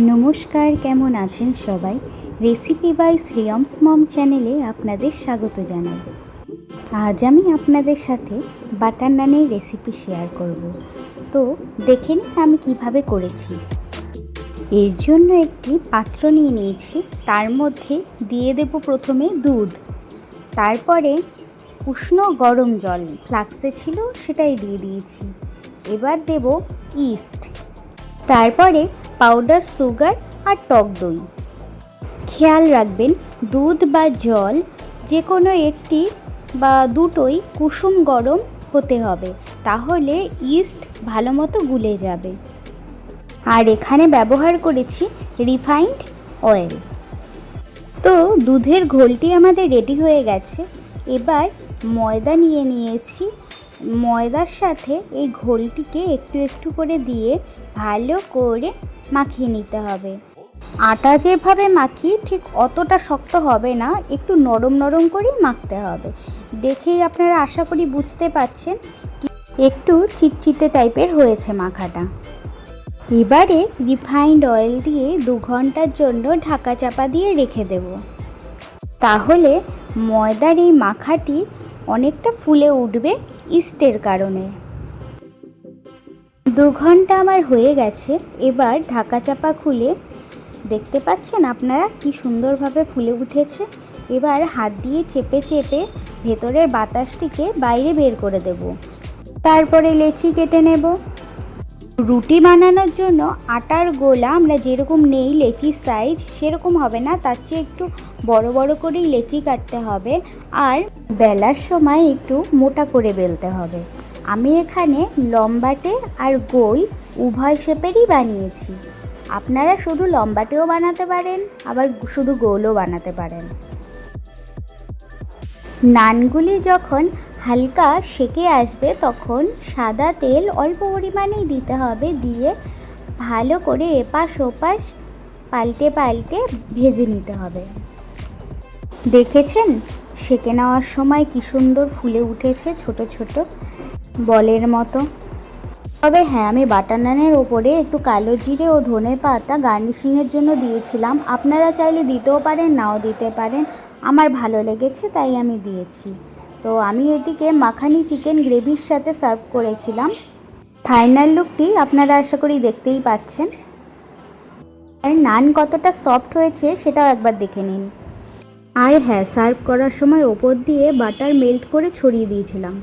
নমস্কার, কেমন আছেন সবাই? রেসিপি বাই শ্রেয়মস মম চ্যানেলে আপনাদের স্বাগত জানাই। আজ আমি আপনাদের সাথে বাটার নানের রেসিপি শেয়ার করব। তো দেখে নিন আমি কিভাবে করেছি। এর জন্য একটি পাত্র নিয়ে নিয়েছি, তার মধ্যে দিয়ে দেব প্রথমে দুধ, তারপরে উষ্ণ গরম জল ফ্লাক্সে ছিল সেটাই দিয়ে দিয়েছি। এবার দেব ইস্ট, তারপরে পাউডার সুগার আর টক দই। খেয়াল রাখবেন দুধ বা জল যে কোনো একটি বা দুটোই কুসুম গরম হতে হবে, তাহলে ইস্ট ভালো মতো গুলে যাবে। আর এখানে ব্যবহার করেছি রিফাইন্ড অয়েল। তো দুধের ঘোলটি আমাদের রেডি হয়ে গেছে। এবার ময়দা নিয়ে নিয়েছি, ময়দার সাথে এই ঘোলটিকে একটু একটু করে দিয়ে ভালো করে মাখিয়ে নিতে হবে। আটা যেভাবে মাখি ঠিক অতটা শক্ত হবে না, একটু নরম নরম করেই মাখতে হবে। দেখেই আপনারা আশা করি বুঝতে পারছেন একটু চিটচিটে টাইপের হয়েছে মাখাটা। এবারে রিফাইন্ড অয়েল দিয়ে 2 ঘন্টার জন্য ঢাকা চাপা দিয়ে রেখে দেব। তাহলে ময়দার এই মাখাটি অনেকটা ফুলে উঠবে ইস্টের কারণে। 2 ঘন্টা আমার হয়ে গেছে। এবার ঢাকা চাপা খুলে দেখতে পাচ্ছেন আপনারা কি সুন্দরভাবে ফুলে উঠেছে। এবার হাত দিয়ে চেপে চেপে ভেতরের বাতাসটিকে বাইরে বের করে দেব। তারপরে লেচি কেটে নেব। রুটি বানানোর জন্য আটার গোলা আমরা যেরকম নেই লেচির সাইজ সেরকম হবে না, তার চেয়ে একটু বড় বড় করেই লেচি কাটতে হবে। আর বেলার সময় একটু মোটা করে বেলতে হবে। আমি এখানে লম্বাটে আর গোল উভয় শেপেরই বানিয়েছি। আপনারা শুধু লম্বাটেও বানাতে পারেন, আবার শুধু গোলও বানাতে পারেন। নানগুলি যখন হালকা সেকে আসবে তখন সাদা তেল অল্প পরিমাণেই দিতে হবে, দিয়ে ভালো করে এপাশ ওপাশ পাল্টে পাল্টে ভেজে নিতে হবে। দেখেছেন সেকে নেওয়ার সময় কি সুন্দর ফুলে উঠেছে ছোট ছোট বলের মতো। তবে হ্যাঁ, আমি বাটার নানের ওপরে একটু কালো জিরে ও ধনে পাতা গার্নিশিংয়ের জন্য দিয়েছিলাম। আপনারা চাইলে দিতেও পারেন, নাও দিতে পারেন। আমার ভালো লেগেছে তাই আমি দিয়েছি। তো আমি এটিকে মাখানি চিকেন গ্রেভির সাথে সার্ভ করেছিলাম। ফাইনাল লুকটি আপনারা আশা করি দেখতেই পাচ্ছেন। আর নান কতটা সফট হয়েছে সেটাও একবার দেখে নিন। আর হ্যাঁ, সার্ভ করার সময় ওপর দিয়ে বাটার মেল্ট করে ছড়িয়ে দিয়েছিলাম।